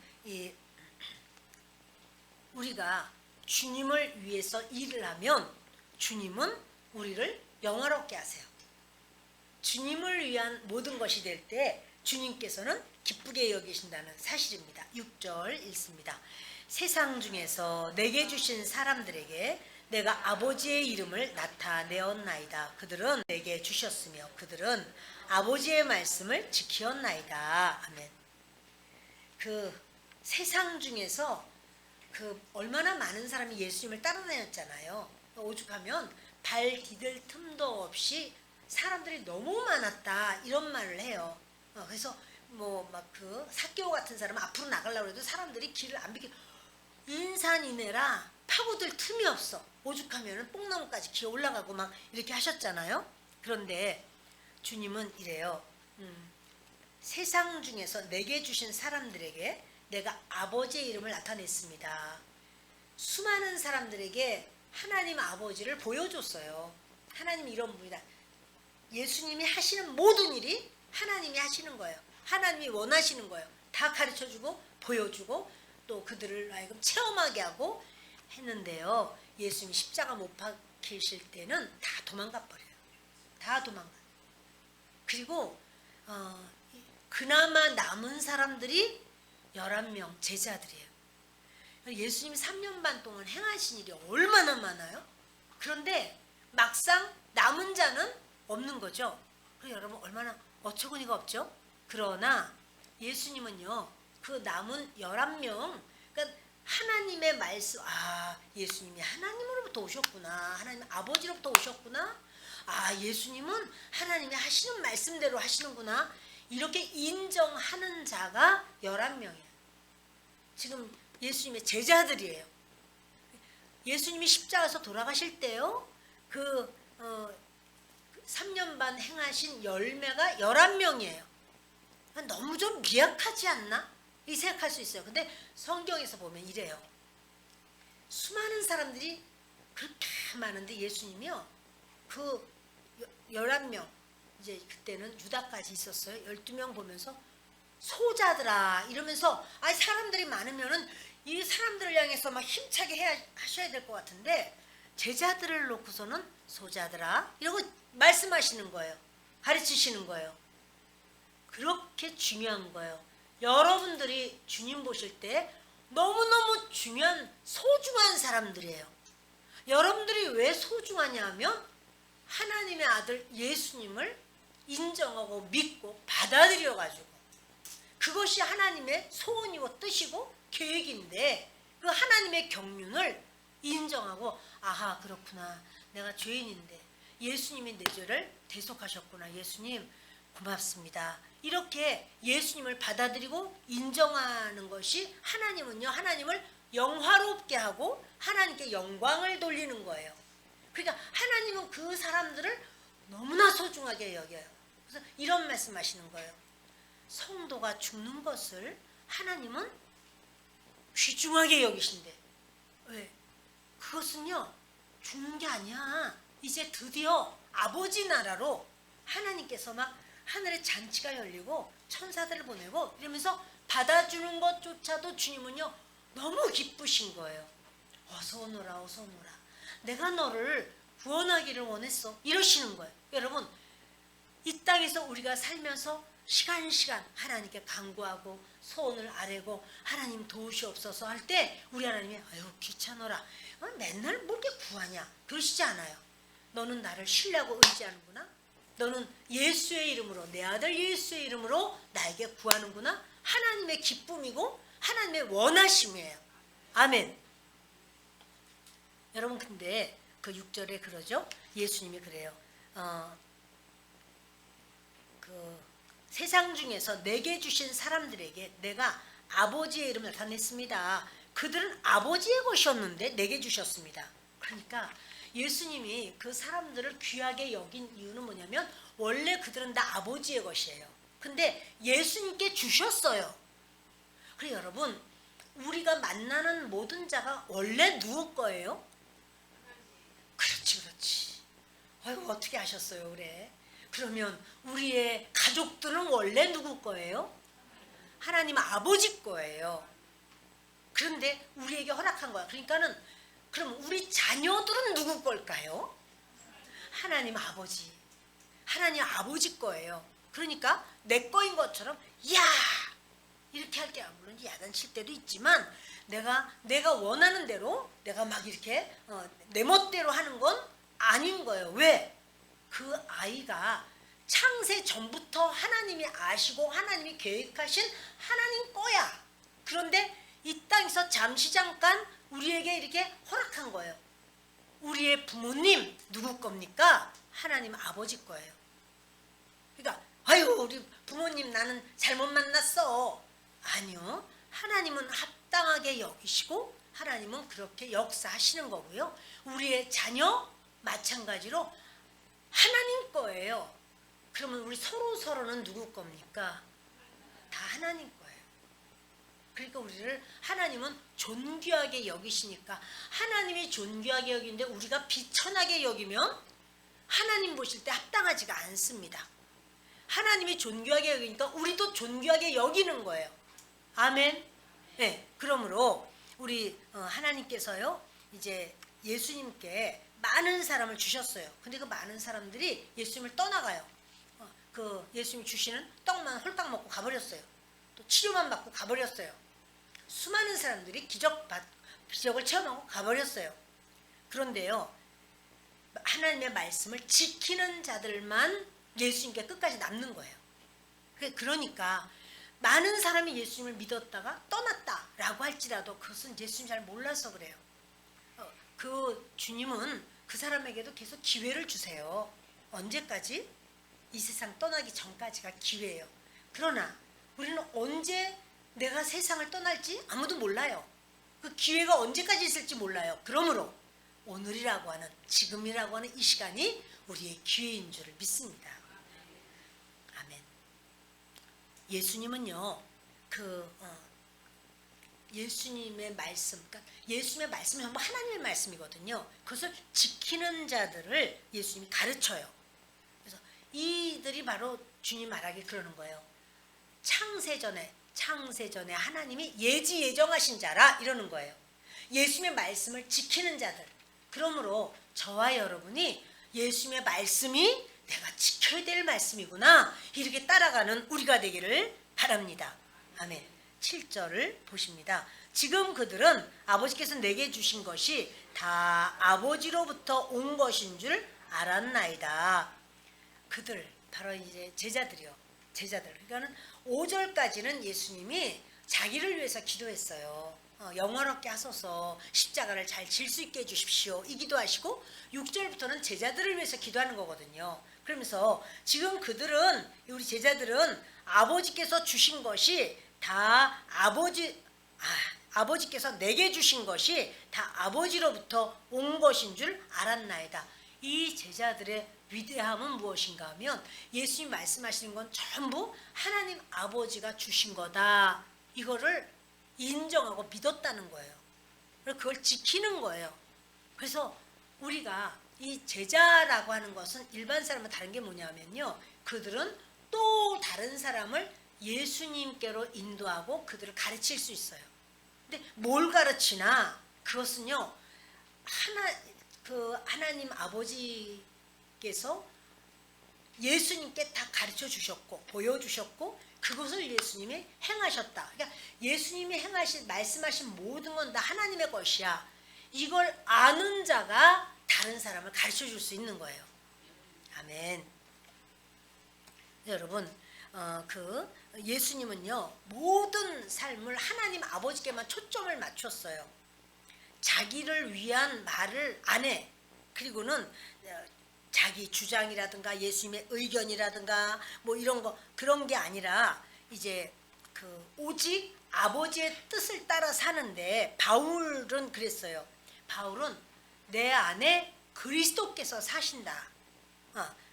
우리가 주님을 위해서 일을 하면 주님은 우리를 영화롭게 하세요. 주님을 위한 모든 것이 될 때 주님께서는 기쁘게 여기신다는 사실입니다. 6절 읽습니다. 세상 중에서 내게 주신 사람들에게 내가 아버지의 이름을 나타내었나이다. 그들은 내게 주셨으며 그들은 아버지의 말씀을 지키었나이다. 아멘. 세상 중에서 얼마나 많은 사람이 예수님을 따라다녔잖아요. 오죽하면 발 디딜 틈도 없이 사람들이 너무 많았다 이런 말을 해요. 그래서 삭개오 같은 사람은 앞으로 나가려고 해도 사람들이 길을 안 비켜 인산이내라 파고들 틈이 없어. 오죽하면 뽕나무까지 기어 올라가고 막 이렇게 하셨잖아요. 그런데 주님은 이래요. 세상 중에서 내게 주신 사람들에게 내가 아버지의 이름을 나타냈습니다. 수많은 사람들에게 하나님 아버지를 보여줬어요. 하나님이 이런 분이다. 예수님이 하시는 모든 일이 하나님이 하시는 거예요. 하나님이 원하시는 거예요. 다 가르쳐주고 보여주고 또 그들을 하여금 체험하게 하고 했는데요. 예수님이 십자가 못 박히실 때는 다 도망가 버려요. 다 도망가. 그리고 그나마 남은 사람들이 11명 제자들이에요. 예수님이 3년 반 동안 행하신 일이 얼마나 많아요? 그런데 막상 남은 자는 없는 거죠. 그리고 여러분 얼마나 어처구니가 없죠? 그러나 예수님은요. 그 남은 11명 그러니까 하나님의 말씀 예수님이 하나님으로부터 오셨구나. 하나님 아버지로부터 오셨구나. 예수님은 하나님이 하시는 말씀대로 하시는구나. 이렇게 인정하는 자가 11명이에요. 지금 예수님의 제자들이에요. 예수님이 십자가에서 돌아가실 때요. 3년 반 행하신 열매가 11명이에요. 너무 좀 미약하지 않나? 이 생각할 수 있어요. 근데 성경에서 보면 이래요. 수많은 사람들이 그렇게 많은데 예수님이요. 그 11명, 이제 그때는 유다까지 있었어요. 12명 보면서 소자들아 이러면서 사람들이 많으면은 이 사람들을 향해서 막 힘차게 하셔야 될 것 같은데 제자들을 놓고서는 소자들아 이러고 말씀하시는 거예요. 가르치시는 거예요. 그렇게 중요한 거예요. 여러분들이 주님 보실 때 너무너무 중요한 소중한 사람들이에요. 여러분들이 왜 소중하냐 하면 하나님의 아들 예수님을 인정하고 믿고 받아들여 가지고 그것이 하나님의 소원이고 뜻이고 계획인데 그 하나님의 경륜을 인정하고 아하 그렇구나 내가 죄인인데 예수님이 내 죄를 대속하셨구나 예수님 고맙습니다. 이렇게 예수님을 받아들이고 인정하는 것이 하나님은요 하나님을 영화롭게 하고 하나님께 영광을 돌리는 거예요. 그러니까 하나님은 그 사람들을 너무나 소중하게 여겨요. 그래서 이런 말씀하시는 거예요. 성도가 죽는 것을 하나님은 귀중하게 여기신대. 왜? 그것은요 죽는 게 아니야. 이제 드디어 아버지 나라로 하나님께서 막 하늘에 잔치가 열리고 천사들을 보내고 이러면서 받아주는 것조차도 주님은요 너무 기쁘신 거예요. 어서 오너라 어서 오너라. 내가 너를 구원하기를 원했어. 이러시는 거예요. 여러분 이 땅에서 우리가 살면서 시간 하나님께 간구하고 소원을 아뢰고 하나님 도우시옵소서 할 때 우리 하나님이 아유 귀찮아라 맨날 뭐 이렇게 구하냐 그러시지 않아요. 너는 나를 신뢰하고 의지하는구나. 너는 예수의 이름으로 내 아들 예수의 이름으로 나에게 구하는구나. 하나님의 기쁨이고 하나님의 원하심이에요. 아멘. 여러분 근데 그 6절에 그러죠. 예수님이 그래요. 그 세상 중에서 내게 주신 사람들에게 내가 아버지의 이름을 나타냈습니다. 그들은 아버지의 것이었는데 내게 주셨습니다. 그러니까 예수님이 그 사람들을 귀하게 여긴 이유는 뭐냐면 원래 그들은 다 아버지의 것이에요. 근데 예수님께 주셨어요. 그래서 여러분 우리가 만나는 모든 자가 원래 누구 거예요? 그렇지. 아이고 어떻게 아셨어요 그래? 그러면 우리의 가족들은 원래 누구 거예요? 하나님 아버지 거예요. 그런데 우리에게 허락한 거야. 그러니까는 그럼 우리 자녀들은 누구 걸까요? 하나님 아버지. 하나님 아버지 거예요. 그러니까 내 거인 것처럼 야 이렇게 할 때 물론 야단칠 때도 있지만 내가 원하는 대로 내가 막 이렇게 내 멋대로 하는 건 아닌 거예요. 왜? 그 아이가 창세 전부터 하나님이 아시고 하나님이 계획하신 하나님 거야. 그런데 이 땅에서 잠깐 우리에게 이렇게 허락한 거예요. 우리의 부모님 누구 겁니까? 하나님 아버지 거예요. 그러니까 아유 우리 부모님 나는 잘못 만났어. 아니요. 하나님은 합당하게 여기시고 하나님은 그렇게 역사하시는 거고요. 우리의 자녀 마찬가지로 하나님 거예요. 그러면 우리 서로는 누구 겁니까? 다 하나님 거예요. 그러니까 우리를 하나님은 존귀하게 여기시니까 하나님이 존귀하게 여기는데 우리가 비천하게 여기면 하나님 보실 때 합당하지가 않습니다. 하나님이 존귀하게 여기니까 우리도 존귀하게 여기는 거예요. 아멘. 네, 그러므로 우리 하나님께서요 이제 예수님께 많은 사람을 주셨어요. 근데 그 많은 사람들이 예수님을 떠나가요. 그 예수님이 주시는 떡만 홀딱 먹고 가버렸어요. 또 치료만 받고 가버렸어요. 수많은 사람들이 기적을 체험하고 가버렸어요. 그런데요 하나님의 말씀을 지키는 자들만 예수님께 끝까지 남는 거예요. 그러니까 많은 사람이 예수님을 믿었다가 떠났다라고 할지라도 그것은 예수님 잘 몰라서 그래요. 그 주님은 그 사람에게도 계속 기회를 주세요. 언제까지? 이 세상 떠나기 전까지가 기회예요. 그러나 우리는 언제 내가 세상을 떠날지 아무도 몰라요. 그 기회가 언제까지 있을지 몰라요. 그러므로 오늘이라고 하는, 지금이라고 하는 이 시간이 우리의 기회인 줄을 믿습니다. 아멘. 예수님은요, 예수님의 말씀, 그러니까 예수님의 말씀은 전부 하나님의 말씀이거든요. 그것을 지키는 자들을 예수님이 가르쳐요. 그래서 이들이 바로 주님 말하기 그러는 거예요. 창세전에 하나님이 예정하신 자라, 이러는 거예요. 예수님의 말씀을 지키는 자들. 그러므로 저와 여러분이 예수님의 말씀이 내가 지켜야 될 말씀이구나, 이렇게 따라가는 우리가 되기를 바랍니다. 아멘. 7절을 보십니다. 지금 그들은 아버지께서 내게 주신 것이 다 아버지로부터 온 것인 줄 알았나이다. 그들, 바로 이제 제자들이요. 제자들. 그러니까는 5절까지는 예수님이 자기를 위해서 기도했어요. 영원롭게 하소서, 십자가를 잘 질 수 있게 해주십시오, 이 기도하시고 6절부터는 제자들을 위해서 기도하는 거거든요. 그러면서 지금 그들은, 우리 제자들은 아버지께서 주신 것이 다 아버지께서 내게 주신 것이 다 아버지로부터 온 것인 줄 알았나이다. 이 제자들의 위대함은 무엇인가 하면 예수님 말씀하시는 건 전부 하나님 아버지가 주신 거다, 이거를 인정하고 믿었다는 거예요. 그걸 지키는 거예요. 그래서 우리가 이 제자라고 하는 것은 일반 사람과 다른 게 뭐냐면요, 그들은 또 다른 사람을 예수님께로 인도하고 그들을 가르칠 수 있어요. 근데 뭘 가르치나, 그것은요, 하나님 아버지께서 예수님께 다 가르쳐 주셨고 보여주셨고 그것을 예수님이 행하셨다. 그러니까 예수님이 말씀하신 모든 건 다 하나님의 것이야. 이걸 아는 자가 다른 사람을 가르쳐 줄 수 있는 거예요. 아멘. 여러분, 예수님은요, 모든 삶을 하나님 아버지께만 초점을 맞췄어요. 자기를 위한 말을 안 해. 그리고는 자기 주장이라든가 예수님의 의견이라든가 뭐 이런 거, 그런 게 아니라 이제 오직 아버지의 뜻을 따라 사는데, 바울은 그랬어요. 바울은 내 안에 그리스도께서 사신다.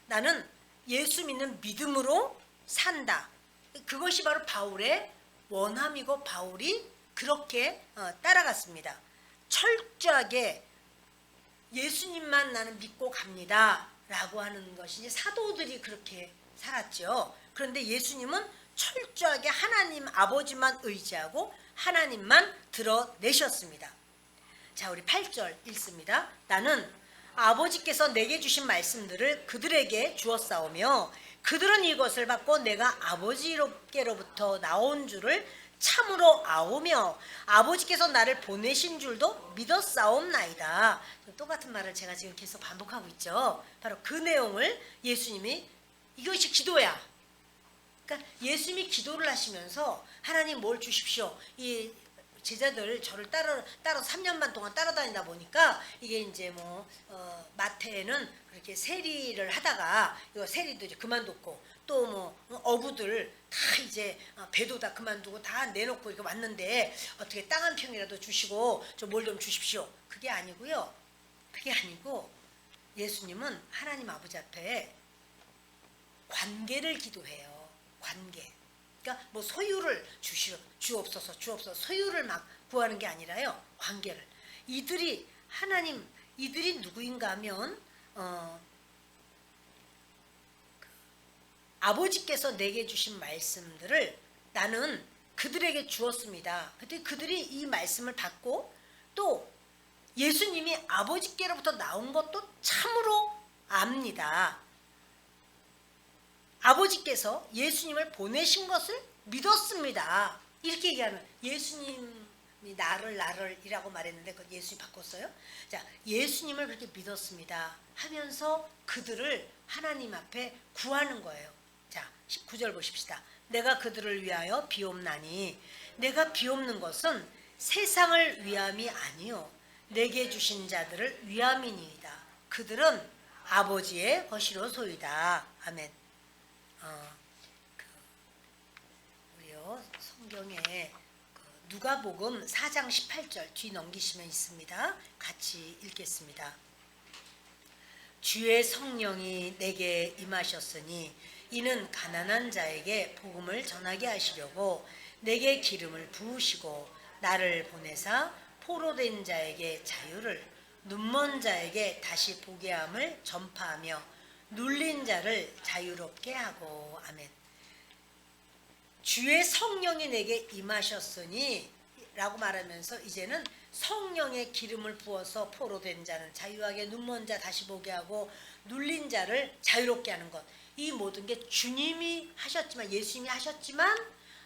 나는 예수 믿는 믿음으로 산다. 그것이 바로 바울의 원함이고 바울이 그렇게 따라갔습니다. 철저하게 예수님만 나는 믿고 갑니다 라고 하는 것이 이제 사도들이 그렇게 살았죠. 그런데 예수님은 철저하게 하나님 아버지만 의지하고 하나님만 드러내셨습니다. 자, 우리 8절 읽습니다. 나는 아버지께서 내게 주신 말씀들을 그들에게 주었사오며 그들은 이것을 받고 내가 아버지께로부터 나온 줄을 참으로 아오며 아버지께서 나를 보내신 줄도 믿었사옵나이다. 똑같은 말을 제가 지금 계속 반복하고 있죠. 바로 그 내용을 예수님이, 이것이 기도야. 그러니까 예수님이 기도를 하시면서 하나님 뭘 주십시오. 이 제자들 저를 따라 3년 반 동안 따라다니다 보니까 이게 이제 마태는 그렇게 세리를 하다가 이거 세리도 이제 그만뒀고 또 어부들 다 이제 배도 다 그만두고 다 내놓고 이렇게 왔는데 어떻게 땅 한 평이라도 주시고 저 뭘 좀 주십시오. 그게 아니고요. 그게 아니고 예수님은 하나님 아버지 앞에 관계를 기도해요. 관계. 그러니까 소유를 주옵소서 소유를 막 구하는 게 아니라요, 관계를. 이들이 누구인가 하면 아버지께서 내게 주신 말씀들을 나는 그들에게 주었습니다. 그때 그들이 이 말씀을 받고 또 예수님이 아버지께로부터 나온 것도 참으로 압니다. 아버지께서 예수님을 보내신 것을 믿었습니다. 이렇게 얘기하면 예수님이 나를 이라고 말했는데 그건 예수님 바꿨어요. 자, 예수님을 그렇게 믿었습니다 하면서 그들을 하나님 앞에 구하는 거예요. 자, 19절 보십시다. 내가 그들을 위하여 비옵나니 내가 비옵는 것은 세상을 위함이 아니요 내게 주신 자들을 위함이니이다. 그들은 아버지의 것이로 소이다. 아멘. 우리요 성경에 누가복음 4장 18절 뒤 넘기시면 있습니다. 같이 읽겠습니다. 주의 성령이 내게 임하셨으니 이는 가난한 자에게 복음을 전하게 하시려고 내게 기름을 부으시고 나를 보내사 포로된 자에게 자유를 눈먼 자에게 다시 보게 함을 전파하며 눌린 자를 자유롭게 하고. 아멘. 주의 성령이 내게 임하셨으니 라고 말하면서 이제는 성령의 기름을 부어서 포로된 자는 자유하게 눈먼 자 다시 보게 하고 눌린 자를 자유롭게 하는 것. 이 모든 게 주님이 하셨지만, 예수님이 하셨지만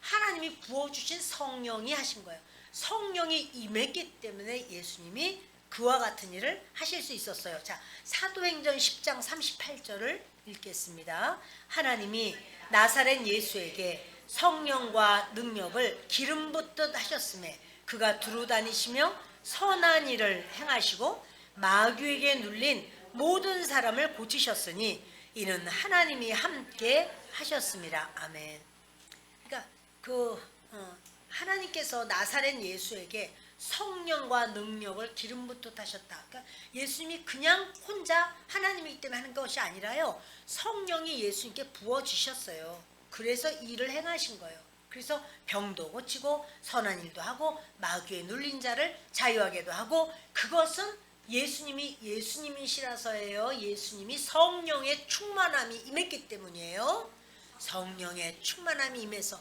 하나님이 부어주신 성령이 하신 거예요. 성령이 임했기 때문에 예수님이 그와 같은 일을 하실 수 있었어요. 자, 사도행전 10장 38절을 읽겠습니다. 하나님이 나사렛 예수에게 성령과 능력을 기름 붓듯 하셨음에 그가 두루 다니시며 선한 일을 행하시고 마귀에게 눌린 모든 사람을 고치셨으니 이는 하나님이 함께 하셨습니다. 아멘. 그러니까 하나님께서 나사렛 예수에게 성령과 능력을 기름 붓듯 하셨다. 그러니까 예수님이 그냥 혼자 하나님이기 때문에 하는 것이 아니라요, 성령이 예수님께 부어주셨어요. 그래서 일을 행하신 거예요. 그래서 병도 고치고 선한 일도 하고 마귀에 눌린 자를 자유하게도 하고, 그것은 예수님이 예수님이시라서예요. 예수님이 성령의 충만함이 임했기 때문이에요. 성령의 충만함이 임해서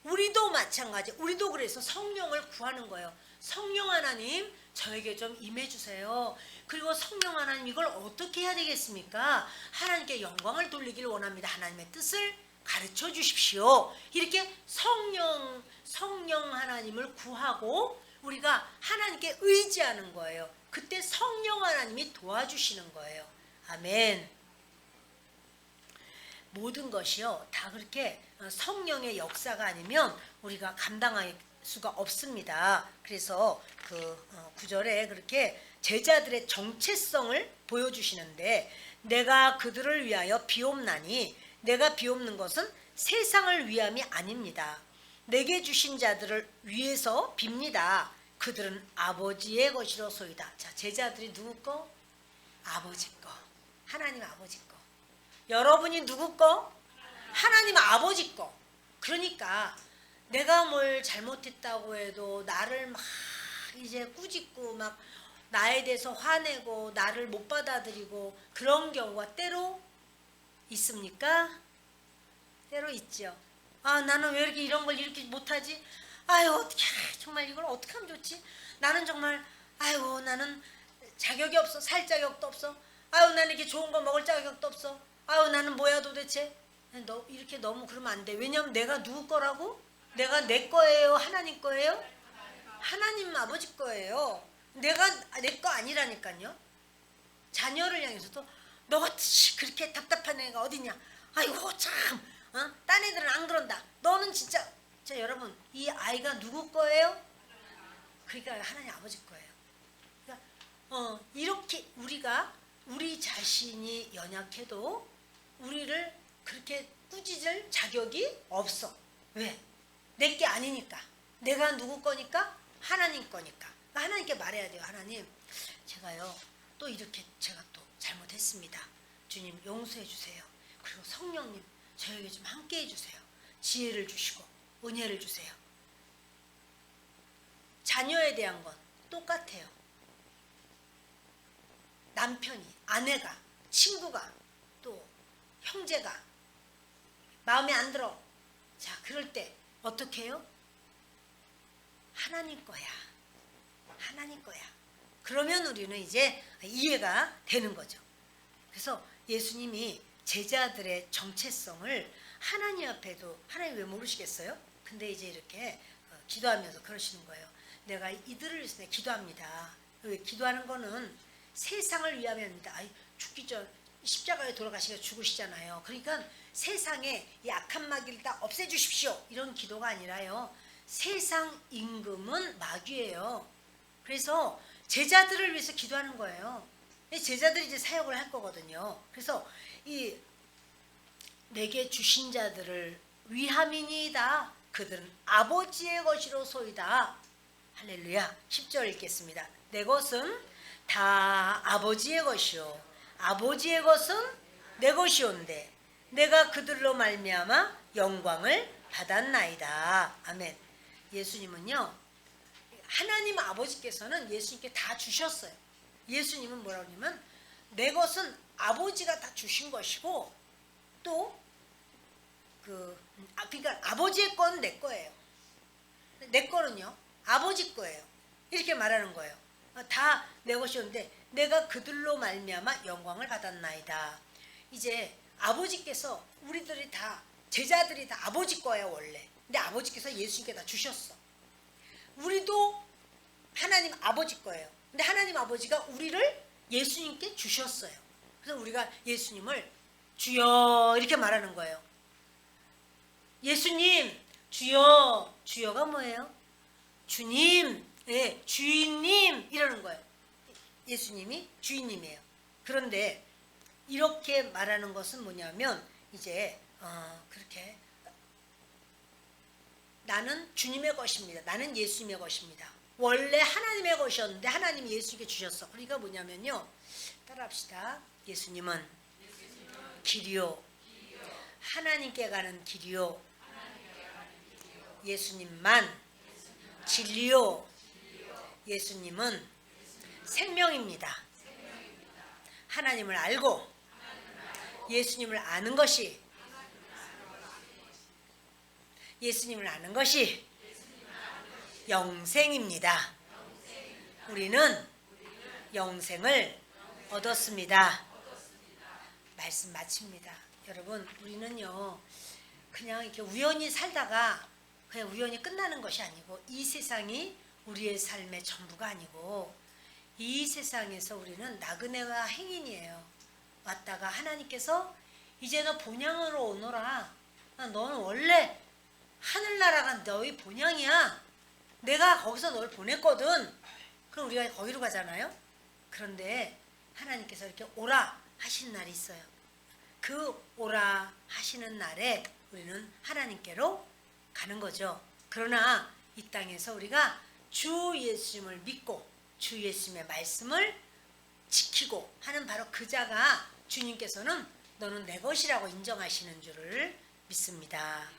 우리도 마찬가지, 우리도 그래서 성령을 구하는 거예요. 성령 하나님, 저에게 좀 임해주세요. 그리고 성령 하나님, 이걸 어떻게 해야 되겠습니까? 하나님께 영광을 돌리기를 원합니다. 하나님의 뜻을 가르쳐 주십시오. 이렇게 성령 하나님을 구하고 우리가 하나님께 의지하는 거예요. 그때 성령 하나님이 도와주시는 거예요. 아멘. 모든 것이요 다 그렇게 성령의 역사가 아니면 우리가 감당할 수가 없습니다. 그래서 그 9절에 그렇게 제자들의 정체성을 보여주시는데, 내가 그들을 위하여 비옵나니 내가 비옵는 것은 세상을 위함이 아닙니다. 내게 주신 자들을 위해서 빕니다. 그들은 아버지의 것이로소이다. 자, 제자들이 누구 거? 아버지 거. 하나님 아버지 거. 여러분이 누구 거? 하나님 아버지 거. 그러니까 내가 뭘 잘못했다고 해도 나를 막 이제 꾸짖고 막 나에 대해서 화내고 나를 못 받아들이고 그런 경우가 때로 있습니까? 때로 있죠. 아, 나는 왜 이렇게 이런 걸 이렇게 못하지? 아유, 어떻게, 정말 이걸 어떻게 하면 좋지? 나는 정말, 아유, 나는 자격이 없어. 살 자격도 없어. 아유, 나는 이렇게 좋은 거 먹을 자격도 없어. 아유, 나는 뭐야 도대체? 너 이렇게 너무 그러면 안 돼. 왜냐면 내가 누구 거라고? 내가 내 거예요? 하나님 거예요? 하나님 아버지 거예요. 내가 내 거 아니라니까요. 자녀를 향해서도 너가 그렇게 답답한 애가 어디냐? 아이고 참, 딴 애들은 안 그런다. 너는 진짜, 자 여러분, 이 아이가 누구 거예요? 그러니까 하나님 아버지 거예요. 그러니까 이렇게 우리 자신이 연약해도 우리를 그렇게 꾸짖을 자격이 없어. 왜? 내게 아니니까. 내가 누구 거니까? 하나님 거니까. 그러니까 하나님께 말해야 돼요. 하나님, 제가요 또 이렇게 제가 또 잘못했습니다. 주님 용서해 주세요. 그리고 성령님, 저에게 좀 함께 해주세요. 지혜를 주시고 은혜를 주세요. 자녀에 대한 건 똑같아요. 남편이, 아내가, 친구가, 또 형제가 마음에 안 들어. 자, 그럴 때 어떻게 해요? 하나님 거야. 하나님 거야. 그러면 우리는 이제 이해가 되는 거죠. 그래서 예수님이 제자들의 정체성을 하나님 앞에도, 하나님 왜 모르시겠어요? 근데 이제 이렇게 기도하면서 그러시는 거예요. 내가 이들을 위해서 기도합니다. 왜 기도하는 거는 세상을 위함입니다. 죽기 전 십자가에 돌아가시고 죽으시잖아요. 그러니까 세상에 이 악한 마귀를 다 없애주십시오. 이런 기도가 아니라요. 세상 임금은 마귀예요. 그래서 제자들을 위해서 기도하는 거예요. 제자들이 이제 사역을 할 거거든요. 그래서 이 내게 주신 자들을 위함이니이다. 그들은 아버지의 것이로소이다. 할렐루야. 10절 읽겠습니다. 내 것은 다 아버지의 것이요 아버지의 것은 내 것이온데 내가 그들로 말미암아 영광을 받았나이다. 아멘. 예수님은요, 하나님 아버지께서는 예수님께 다 주셨어요. 예수님은 뭐라고 하냐면 내 것은 아버지가 다 주신 것이고 또 그러니까 아버지의 건 내 거예요. 내 거는요 아버지 거예요. 이렇게 말하는 거예요. 다 내 것이었는데 내가 그들로 말미암아 영광을 받았나이다. 이제 아버지께서 우리들이 다 제자들이 다 아버지 거예요 원래. 근데 아버지께서 예수님께 다 주셨어. 우리도 하나님 아버지 거예요. 근데 하나님 아버지가 우리를 예수님께 주셨어요. 그래서 우리가 예수님을 주여 이렇게 말하는 거예요. 예수님 주여. 주여가 뭐예요? 주님, 예, 주인님 이러는 거예요. 예수님이 주인님이에요. 그런데 이렇게 말하는 것은 뭐냐면 이제 그렇게 나는 주님의 것입니다. 나는 예수님의 것입니다. 원래 하나님의 것이었는데 하나님이 예수님께 주셨어. 그러니까 뭐냐면요. 따라합시다. 예수님은 길이요. 하나님께 가는 길이요. 예수님만 진리요. 예수님은 생명입니다. 하나님을 알고 예수님을 아는 것이 영생입니다. 우리는 영생을 얻었습니다. 말씀 마칩니다. 여러분, 우리는요 그냥 이렇게 우연히 살다가 그냥 우연히 끝나는 것이 아니고 이 세상이 우리의 삶의 전부가 아니고 이 세상에서 우리는 나그네와 행인이에요. 왔다가 하나님께서 이제 너 본향으로 오너라. 너는 원래 하늘나라가 너의 본향이야. 내가 거기서 널 보냈거든. 그럼 우리가 거기로 가잖아요. 그런데 하나님께서 이렇게 오라 하시는 날이 있어요. 그 오라 하시는 날에 우리는 하나님께로 가는 거죠. 그러나 이 땅에서 우리가 주 예수님을 믿고 주 예수님의 말씀을 지키고 하는 바로 그 자가 주님께서는 너는 내 것이라고 인정하시는 줄을 믿습니다.